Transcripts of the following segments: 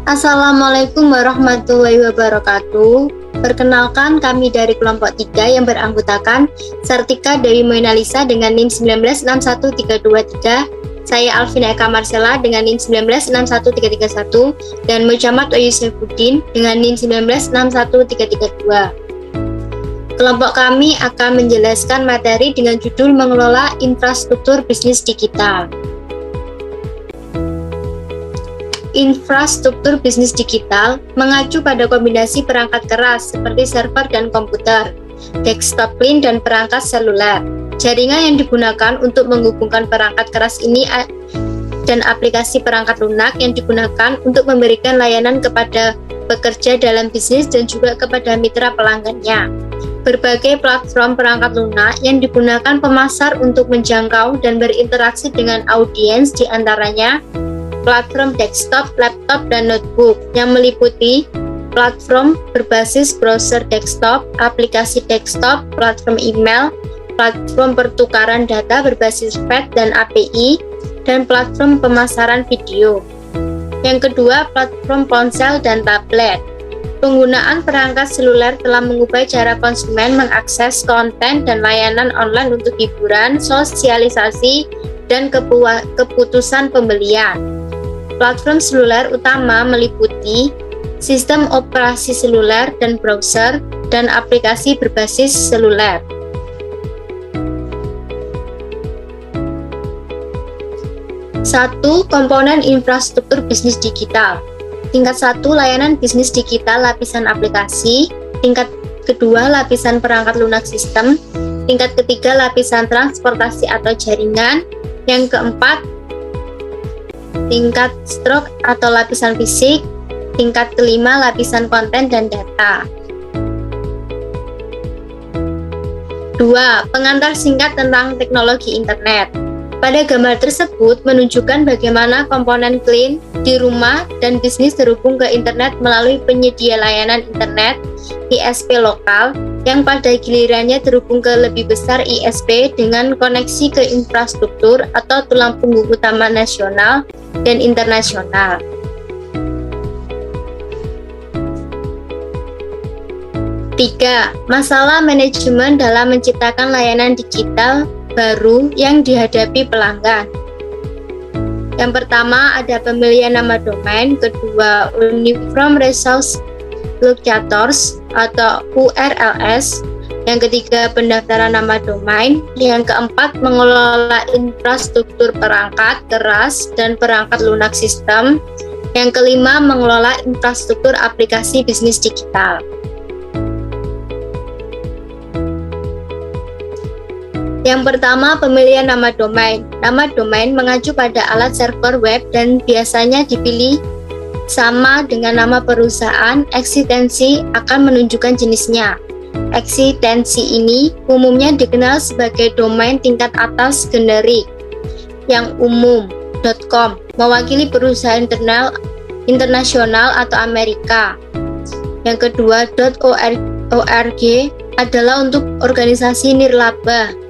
Assalamualaikum warahmatullahi wabarakatuh. Perkenalkan, kami dari kelompok 3 yang beranggotakan Sartika Dewi Moenalisa dengan NIM 1961323, saya Alvina Eka Marcella dengan NIM 1961331, dan Muhammad Oyusefuddin dengan NIM 1961332. Kelompok kami akan menjelaskan materi dengan judul mengelola infrastruktur bisnis digital. Infrastruktur bisnis digital mengacu pada kombinasi perangkat keras seperti server dan komputer, desktop clean dan perangkat seluler. Jaringan yang digunakan untuk menghubungkan perangkat keras ini dan aplikasi perangkat lunak yang digunakan untuk memberikan layanan kepada pekerja dalam bisnis dan juga kepada mitra pelanggannya. Berbagai platform perangkat lunak yang digunakan pemasar untuk menjangkau dan berinteraksi dengan audiens, diantaranya platform desktop, laptop, dan notebook yang meliputi platform berbasis browser desktop, aplikasi desktop, platform email, platform pertukaran data berbasis web dan API, dan platform pemasaran video. Yang kedua, platform ponsel dan tablet. Penggunaan perangkat seluler telah mengubah cara konsumen mengakses konten dan layanan online untuk hiburan, sosialisasi, dan keputusan pembelian. Platform seluler utama meliputi sistem operasi seluler dan browser dan aplikasi berbasis seluler. Satu, komponen infrastruktur bisnis digital. Tingkat 1, layanan bisnis digital lapisan aplikasi. Tingkat kedua, lapisan perangkat lunak sistem. Tingkat ketiga, lapisan transportasi atau jaringan. Yang keempat, tingkat stroke atau lapisan fisik. Tingkat kelima, lapisan konten dan data. 2. Pengantar singkat tentang teknologi internet. Pada gambar tersebut menunjukkan bagaimana komponen clean di rumah dan bisnis terhubung ke internet melalui penyedia layanan internet ISP lokal yang pada gilirannya terhubung ke lebih besar ISP dengan koneksi ke infrastruktur atau tulang punggung utama nasional dan internasional. Tiga, masalah manajemen dalam menciptakan layanan digital baru yang dihadapi pelanggan. Yang pertama ada pemilihan nama domain, kedua Uniform Resource Locators atau URLs, yang ketiga pendaftaran nama domain, yang keempat mengelola infrastruktur perangkat keras dan perangkat lunak sistem, yang kelima mengelola infrastruktur aplikasi bisnis digital. Yang pertama, pemilihan nama domain. Nama domain mengacu pada alat server web dan biasanya dipilih sama dengan nama perusahaan. Ekstensi akan menunjukkan jenisnya. Ekstensi ini umumnya dikenal sebagai domain tingkat atas generik. Yang umum, .com, mewakili perusahaan internasional atau Amerika. Yang kedua, .org adalah untuk organisasi nirlaba.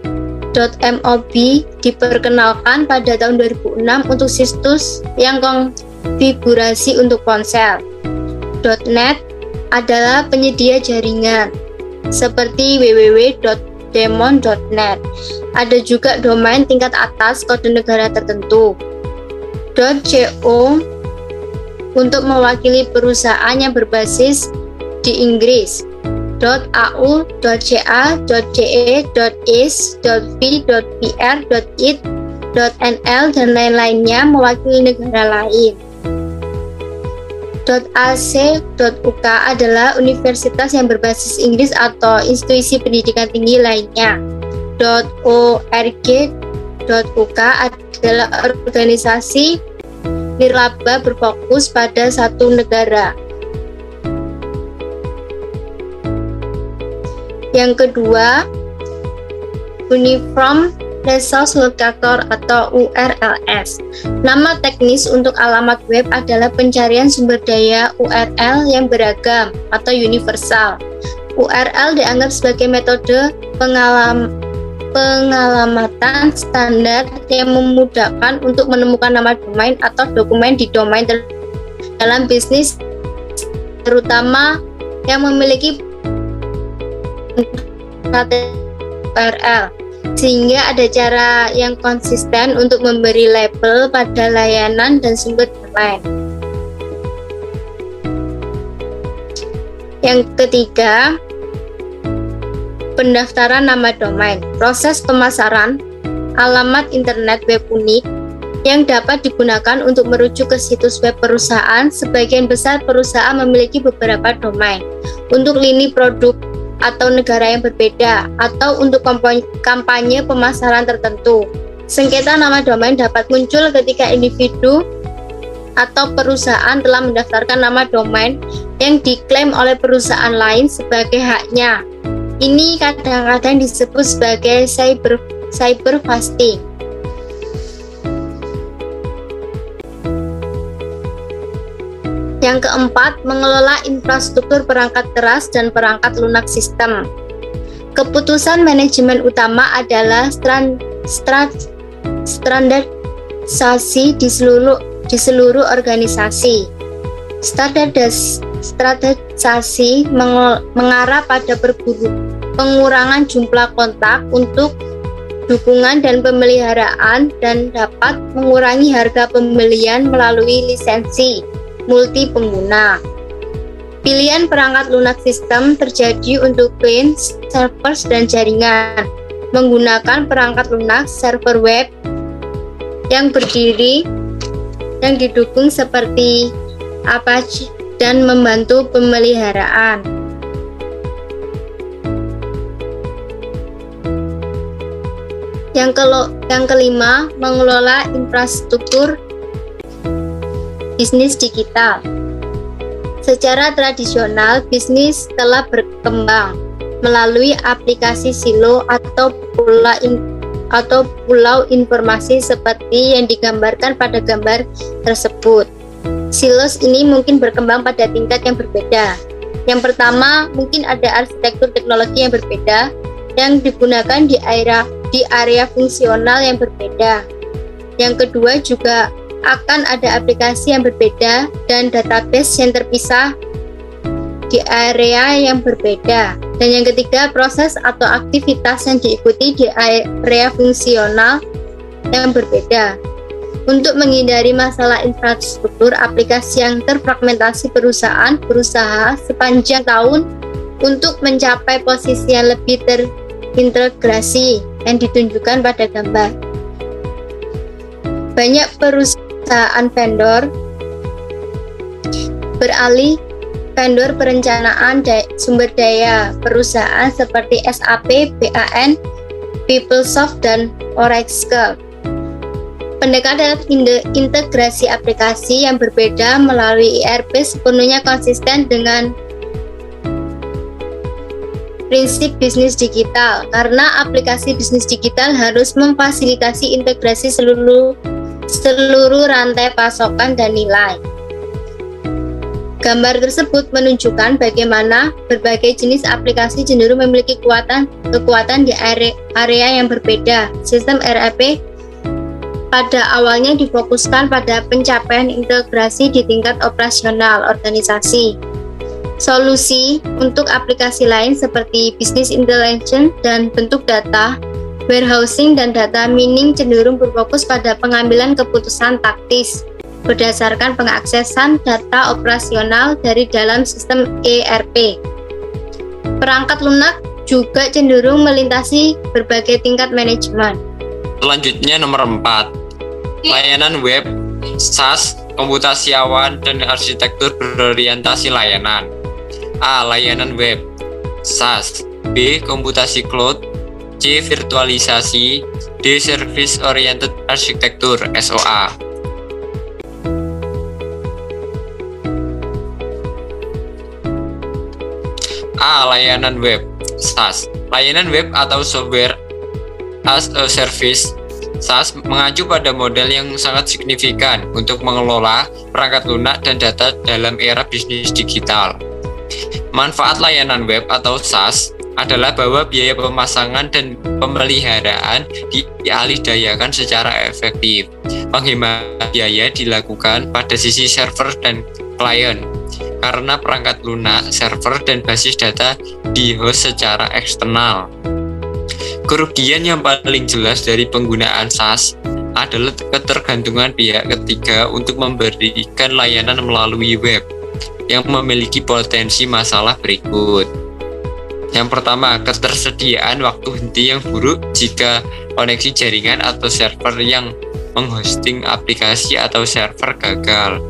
.mob diperkenalkan pada tahun 2006 untuk situs yang konfigurasi untuk ponsel. .net adalah penyedia jaringan seperti www.demon.net. Ada juga domain tingkat atas kode negara tertentu. .co untuk mewakili perusahaan yang berbasis di Inggris. .au, .ca, .ce, .is, .v, .pr, .it, .nl, dan lain-lainnya mewakili negara lain. .ac, .uk adalah universitas yang berbasis Inggris atau institusi pendidikan tinggi lainnya. .org, .uk adalah organisasi nirlaba berfokus pada satu negara. Yang kedua, Uniform Resource Locator atau URLs. Nama teknis untuk alamat web adalah pencarian sumber daya URL yang beragam atau universal. URL dianggap sebagai metode pengalamatan standar yang memudahkan untuk menemukan nama domain atau dokumen di domain dalam bisnis, terutama yang memiliki URL, sehingga ada cara yang konsisten untuk memberi label pada layanan dan sumber domain. Yang ketiga, pendaftaran nama domain. Proses pemasaran alamat internet web unik yang dapat digunakan untuk merujuk ke situs web perusahaan. Sebagian besar perusahaan memiliki beberapa domain untuk lini produk atau negara yang berbeda, atau untuk kampanye pemasaran tertentu. Sengketa nama domain dapat muncul ketika individu atau perusahaan telah mendaftarkan nama domain yang diklaim oleh perusahaan lain sebagai haknya. Ini kadang-kadang disebut sebagai cyberfasting. Yang keempat, mengelola infrastruktur perangkat keras dan perangkat lunak sistem. Keputusan manajemen utama adalah standarisasi di seluruh organisasi. Standarisasi mengarah pada pengurangan jumlah kontak untuk dukungan dan pemeliharaan dan dapat mengurangi harga pembelian melalui lisensi multi pengguna. Pilihan perangkat lunak sistem terjadi untuk client, servers, dan jaringan. Menggunakan perangkat lunak server web yang berdiri yang didukung seperti Apache dan membantu pemeliharaan. Yang kelima, mengelola infrastruktur bisnis digital. Secara tradisional, bisnis telah berkembang melalui aplikasi silo atau pulau informasi seperti yang digambarkan pada gambar tersebut. Silos ini mungkin berkembang pada tingkat yang berbeda. Yang pertama, mungkin ada arsitektur teknologi yang berbeda yang digunakan di area fungsional yang berbeda. Yang kedua, juga akan ada aplikasi yang berbeda dan database yang terpisah di area yang berbeda. Dan yang ketiga, proses atau aktivitas yang diikuti di area fungsional yang berbeda. Untuk menghindari masalah infrastruktur aplikasi yang terfragmentasi, perusahaan berusaha sepanjang tahun untuk mencapai posisi yang lebih terintegrasi yang ditunjukkan pada gambar. Banyak perusahaan vendor beralih vendor perencanaan sumber daya perusahaan seperti SAP, BAN, PeopleSoft, dan Oracle. Pendekatan integrasi aplikasi yang berbeda melalui ERP sepenuhnya konsisten dengan prinsip bisnis digital, karena aplikasi bisnis digital harus memfasilitasi integrasi seluruh rantai pasokan dan nilai. Gambar tersebut menunjukkan bagaimana berbagai jenis aplikasi cenderung memiliki kekuatan di area yang berbeda. Sistem ERP pada awalnya difokuskan pada pencapaian integrasi di tingkat operasional organisasi. Solusi untuk aplikasi lain seperti business intelligence dan bentuk data, warehousing, dan data mining cenderung berfokus pada pengambilan keputusan taktis berdasarkan pengaksesan data operasional dari dalam sistem ERP. Perangkat lunak juga cenderung melintasi berbagai tingkat manajemen. Selanjutnya nomor 4, layanan web, SaaS, komputasi awan, dan arsitektur berorientasi layanan. A. Layanan web, SaaS. B. Komputasi cloud. C. Virtualisasi. D. Service Oriented Architecture, SOA. A. Layanan web, SaaS. Layanan web atau software as a service, SaaS, mengacu pada model yang sangat signifikan untuk mengelola perangkat lunak dan data dalam era bisnis digital. Manfaat layanan web atau SaaS adalah bahwa biaya pemasangan dan pemeliharaan dialihdayakan secara efektif. Penghematan biaya dilakukan pada sisi server dan klien karena perangkat lunak, server, dan basis data di-host secara eksternal. Kerugian yang paling jelas dari penggunaan SaaS adalah ketergantungan pihak ketiga untuk memberikan layanan melalui web yang memiliki potensi masalah berikut. Yang pertama, ketersediaan waktu henti yang buruk jika koneksi jaringan atau server yang menghosting aplikasi atau server gagal.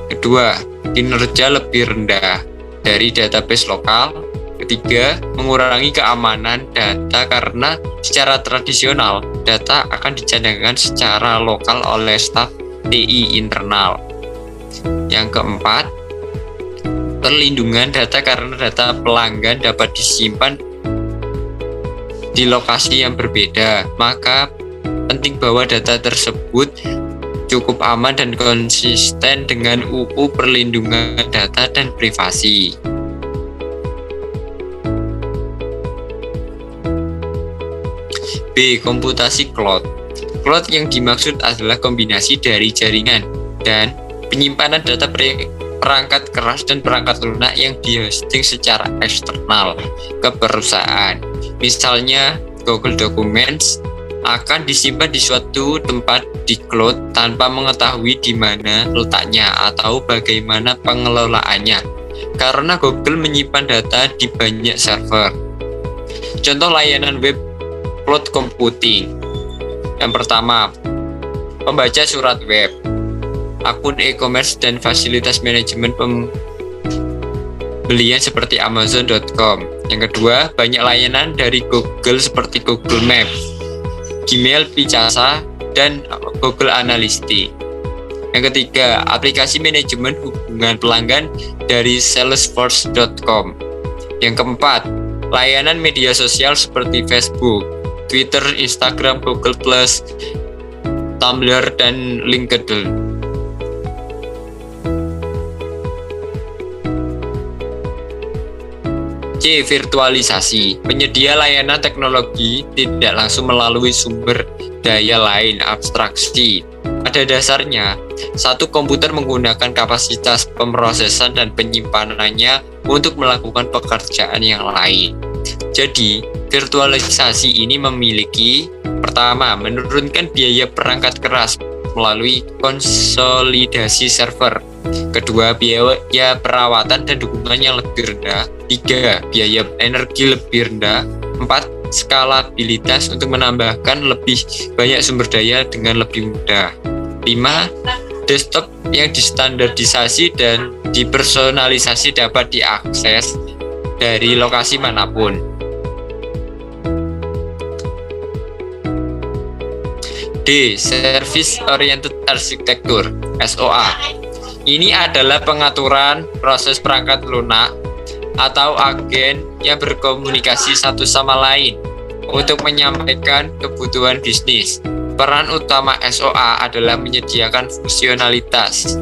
Kedua, kinerja lebih rendah dari database lokal. Ketiga, mengurangi keamanan data karena secara tradisional data akan dicadangkan secara lokal oleh staf TI internal. Yang keempat, perlindungan data karena data pelanggan dapat disimpan di lokasi yang berbeda, maka penting bahwa data tersebut cukup aman dan konsisten dengan UU Perlindungan Data dan Privasi. B. Komputasi cloud. Cloud yang dimaksud adalah kombinasi dari jaringan dan penyimpanan data perangkat keras dan perangkat lunak yang dihosting secara eksternal ke perusahaan. Misalnya, Google Documents akan disimpan di suatu tempat di cloud tanpa mengetahui di mana letaknya atau bagaimana pengelolaannya, karena Google menyimpan data di banyak server. Contoh layanan web cloud computing. Yang pertama, pembaca surat web, akun e-commerce, dan fasilitas manajemen pembelian seperti Amazon.com. Yang kedua, banyak layanan dari Google seperti Google Maps, Gmail, Picasa, dan Google Analytics. Yang ketiga, aplikasi manajemen hubungan pelanggan dari Salesforce.com. Yang keempat, layanan media sosial seperti Facebook, Twitter, Instagram, Google+, Tumblr, dan LinkedIn. C. Virtualisasi. Penyedia layanan teknologi tidak langsung melalui sumber daya lain abstraksi. Pada dasarnya, satu komputer menggunakan kapasitas pemrosesan dan penyimpanannya untuk melakukan pekerjaan yang lain. Jadi, virtualisasi ini memiliki pertama, menurunkan biaya perangkat keras melalui konsolidasi server. Kedua, biaya perawatan dan dukungannya lebih rendah. Tiga, biaya energi lebih rendah. Empat, skalabilitas untuk menambahkan lebih banyak sumber daya dengan lebih mudah. Lima, desktop yang distandarisasi dan dipersonalisasi dapat diakses dari lokasi manapun. D. Service Oriented Architecture (SOA). Ini adalah pengaturan proses perangkat lunak atau agen yang berkomunikasi satu sama lain untuk menyampaikan kebutuhan bisnis. Peran utama SOA adalah menyediakan fungsionalitas.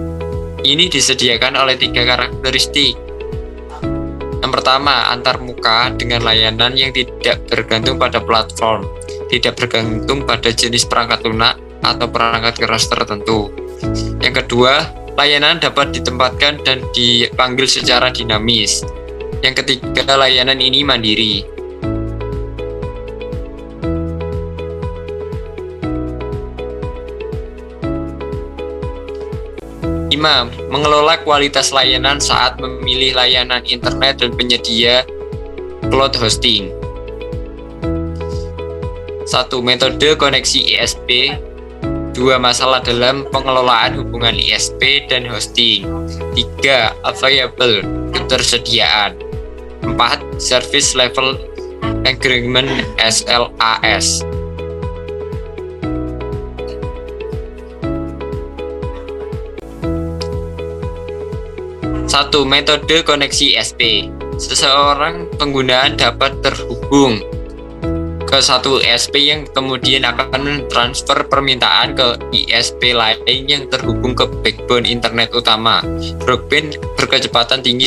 Ini disediakan oleh tiga karakteristik. Yang pertama, antarmuka dengan layanan yang tidak bergantung pada platform, tidak bergantung pada jenis perangkat lunak atau perangkat keras tertentu. Yang kedua, layanan dapat ditempatkan dan dipanggil secara dinamis. Yang ketiga, layanan ini mandiri. 5. Mengelola kualitas layanan saat memilih layanan internet dan penyedia cloud hosting. 1. Metode koneksi ISP. 2. Masalah dalam pengelolaan hubungan ISP dan hosting. 3. Available, ketersediaan. 4. Service Level Agreement SLAS. 1. Metode koneksi ISP. Seseorang penggunaan dapat terhubung ke satu ISP yang kemudian akan mentransfer permintaan ke ISP lain yang terhubung ke backbone internet utama. Broadband berkecepatan tinggi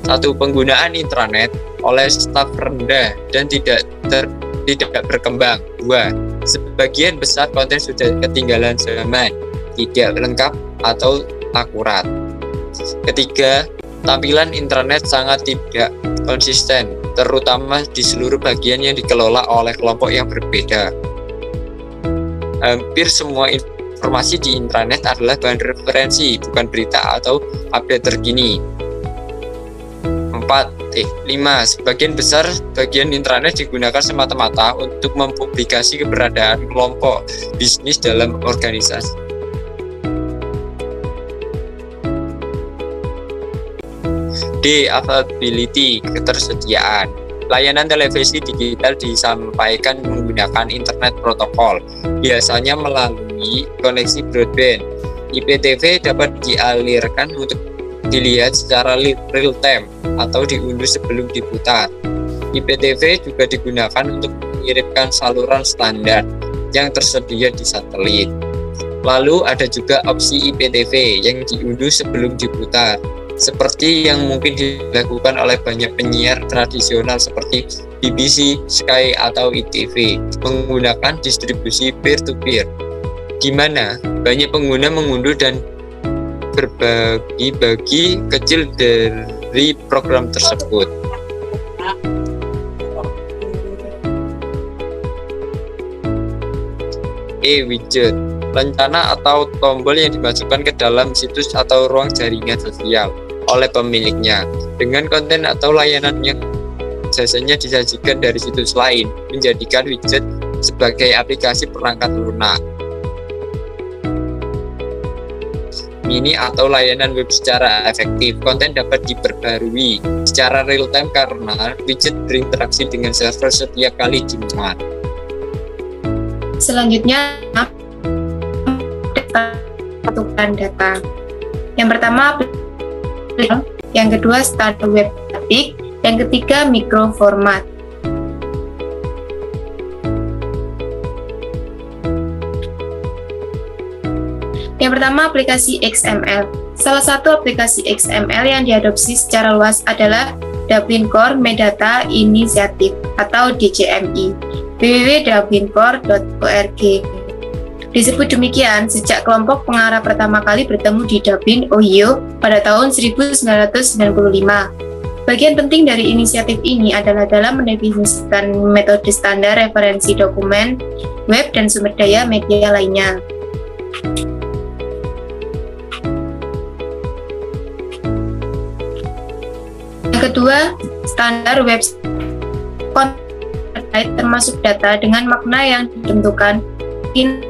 Penggunaan intranet oleh staf rendah dan tidak berkembang. 2. Sebagian besar konten sudah ketinggalan zaman, tidak lengkap atau akurat. 3. Tampilan intranet sangat tidak konsisten, terutama di seluruh bagian yang dikelola oleh kelompok yang berbeda. Hampir semua informasi di intranet adalah bahan referensi, bukan berita atau update terkini. 5. Sebagian besar bagian intranet digunakan semata-mata untuk mempublikasi keberadaan kelompok bisnis dalam organisasi. D. Availability, ketersediaan. Layanan televisi digital disampaikan menggunakan internet protokol, biasanya melalui koneksi broadband. IPTV dapat dialirkan untuk dilihat secara real time atau diunduh sebelum diputar. IPTV juga digunakan untuk mengirimkan saluran standar yang tersedia di satelit. Lalu ada juga opsi IPTV yang diunduh sebelum diputar, seperti yang mungkin dilakukan oleh banyak penyiar tradisional seperti BBC, Sky, atau ITV menggunakan distribusi peer-to-peer, di mana banyak pengguna mengunduh dan berbagi kecil dari program tersebut. Widget, rencana atau tombol yang dimasukkan ke dalam situs atau ruang jaringan sosial oleh pemiliknya dengan konten atau layanan yang jasanya disajikan dari situs lain, menjadikan widget sebagai aplikasi perangkat lunak. Mini atau layanan web secara efektif, konten dapat diperbarui secara real time karena widget berinteraksi dengan server setiap kali dimuat. Selanjutnya, satukan data. Yang pertama, yang kedua standar web statik, yang ketiga mikroformat. Yang pertama, aplikasi XML. Salah satu aplikasi XML yang diadopsi secara luas adalah Dublin Core Metadata Initiative atau DCMI, www.dublincore.org. Disebut demikian sejak kelompok pengarah pertama kali bertemu di Dublin, Ohio pada tahun 1995. Bagian penting dari inisiatif ini adalah dalam mendefinisikan metode standar referensi dokumen, web, dan sumber daya media lainnya. Kedua, standar web termasuk data dengan makna yang ditentukan,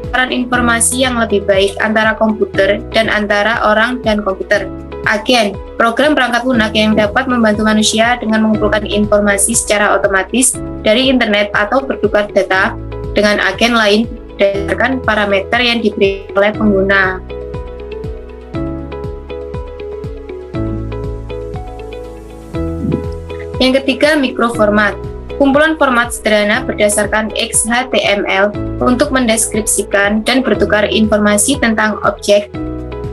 peran informasi yang lebih baik antara komputer dan antara orang dan komputer. Agen, program perangkat lunak yang dapat membantu manusia dengan mengumpulkan informasi secara otomatis dari internet atau bertukar data dengan agen lain berdasarkan parameter yang diberi oleh pengguna. Yang ketiga, mikroformat. Kumpulan format sederhana berdasarkan XHTML untuk mendeskripsikan dan bertukar informasi tentang objek,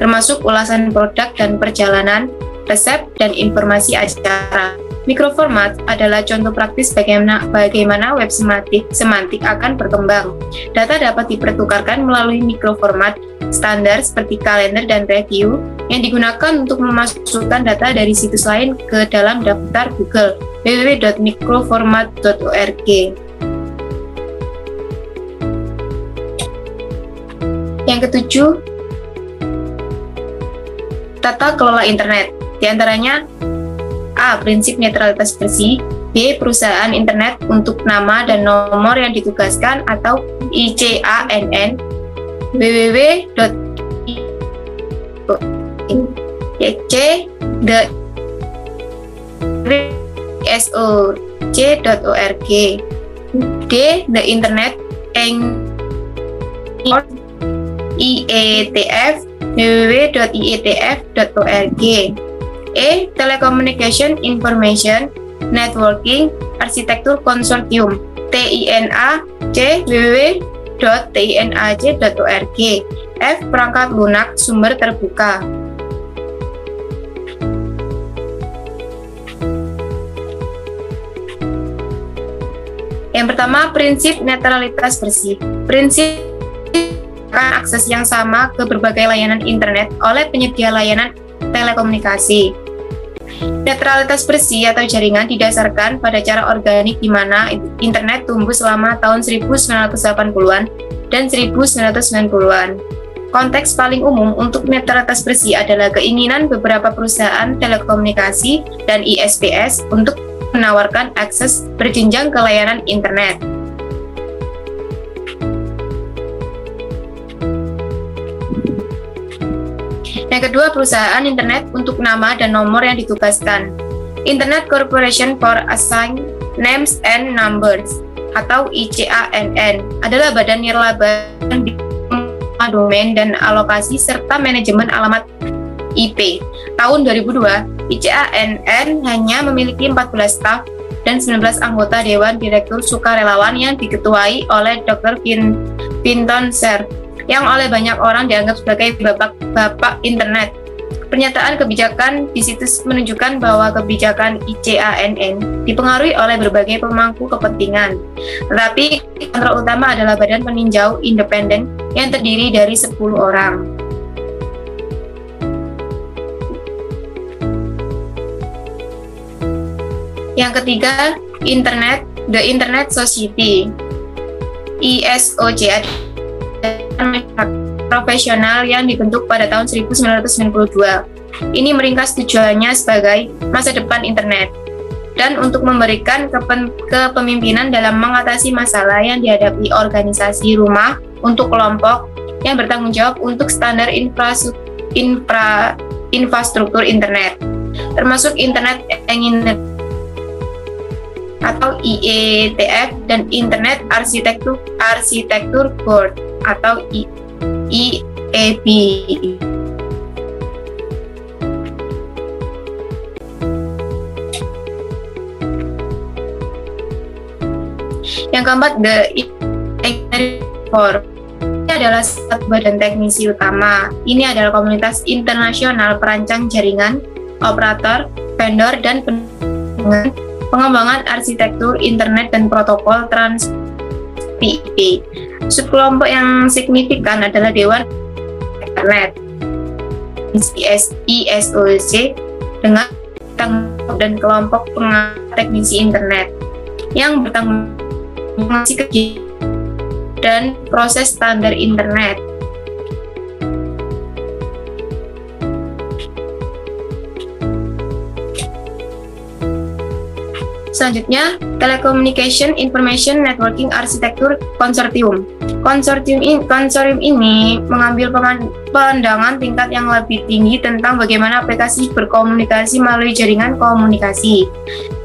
termasuk ulasan produk dan perjalanan, resep, dan informasi acara. Mikroformat adalah contoh praktis bagaimana web semantik akan berkembang. Data dapat dipertukarkan melalui mikroformat standar seperti kalender dan review yang digunakan untuk memasukkan data dari situs lain ke dalam daftar Google www.microformat.org. Yang ketujuh, tata kelola internet. Di antaranya A. Prinsip netralitas bersih. B. Perusahaan internet untuk nama dan nomor yang ditugaskan atau ICANN. C. The SOC.org. D. The Internet IETF www.ietf.org. E. Telecommunication Information Networking Arsitektur Konsortium TINA. C. www.tinaj.org. F. Perangkat lunak sumber terbuka. Pertama, prinsip netralitas bersih. Prinsip akses yang sama ke berbagai layanan internet oleh penyedia layanan telekomunikasi. Netralitas bersih atau jaringan didasarkan pada cara organik di mana internet tumbuh selama tahun 1980-an dan 1990-an. Konteks paling umum untuk netralitas bersih adalah keinginan beberapa perusahaan telekomunikasi dan ISPs untuk menawarkan akses berjenjang ke layanan internet. Yang kedua, perusahaan internet untuk nama dan nomor yang ditugaskan. Internet Corporation for Assigned Names and Numbers atau ICANN adalah badan nirlaba domain dan alokasi serta manajemen alamat IP. Tahun 2002, ICANN hanya memiliki 14 staf dan 19 anggota Dewan Direktur Sukarelawan yang diketuai oleh Dr. Vinton Cerf, yang oleh banyak orang dianggap sebagai bapak internet. Pernyataan kebijakan di situs menunjukkan bahwa kebijakan ICANN dipengaruhi oleh berbagai pemangku kepentingan. Tetapi kontrol utama adalah badan peninjau independen yang terdiri dari 10 orang. Yang ketiga, The Internet Society, ISOC, profesional yang dibentuk pada tahun 1992. Ini meringkas tujuannya sebagai masa depan internet dan untuk memberikan kepemimpinan dalam mengatasi masalah yang dihadapi organisasi rumah untuk kelompok yang bertanggung jawab untuk standar infrastruktur internet, termasuk Internet atau IETF dan Internet Architecture Board atau IEB. Yang keempat, The Internet Forum. Ini adalah satu badan teknisi utama. Ini adalah komunitas internasional perancang jaringan, operator, vendor, dan pengembangan arsitektur internet dan protokol trans-IP. Subkelompok yang signifikan adalah Dewan Internet ISOC dengan dan kelompok pengamat teknisi internet yang bertanggung jawab kegiatan dan proses standar internet. Selanjutnya, Telecommunication Information Networking Architecture Consortium. Konsorsium ini mengambil pandangan tingkat yang lebih tinggi tentang bagaimana aplikasi berkomunikasi melalui jaringan komunikasi.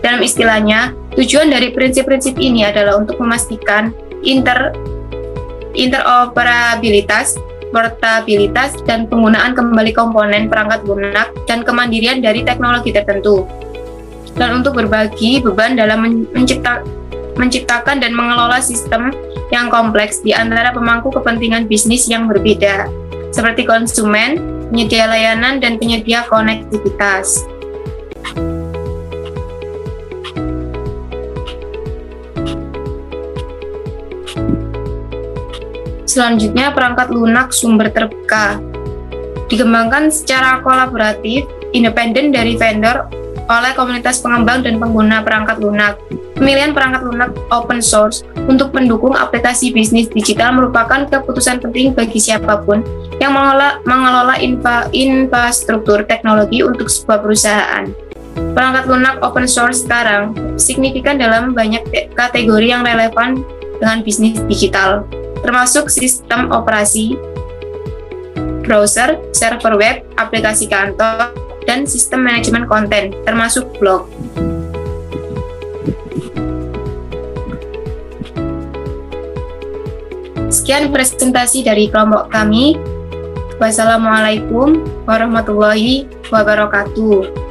Dalam istilahnya, tujuan dari prinsip-prinsip ini adalah untuk memastikan interoperabilitas, portabilitas, dan penggunaan kembali komponen perangkat lunak dan kemandirian dari teknologi tertentu, dan untuk berbagi beban dalam menciptakan dan mengelola sistem yang kompleks di antara pemangku kepentingan bisnis yang berbeda, seperti konsumen, penyedia layanan, dan penyedia konektivitas. Selanjutnya, perangkat lunak sumber terbuka. Dikembangkan secara kolaboratif, independen dari vendor oleh komunitas pengembang dan pengguna perangkat lunak. Pemilihan perangkat lunak open source untuk mendukung aplikasi bisnis digital merupakan keputusan penting bagi siapapun yang mengelola infrastruktur teknologi untuk sebuah perusahaan. Perangkat lunak open source sekarang signifikan dalam banyak kategori yang relevan dengan bisnis digital, termasuk sistem operasi, browser, server web, aplikasi kantor, dan sistem manajemen konten, termasuk blog. Sekian presentasi dari kelompok kami. Wassalamualaikum warahmatullahi wabarakatuh.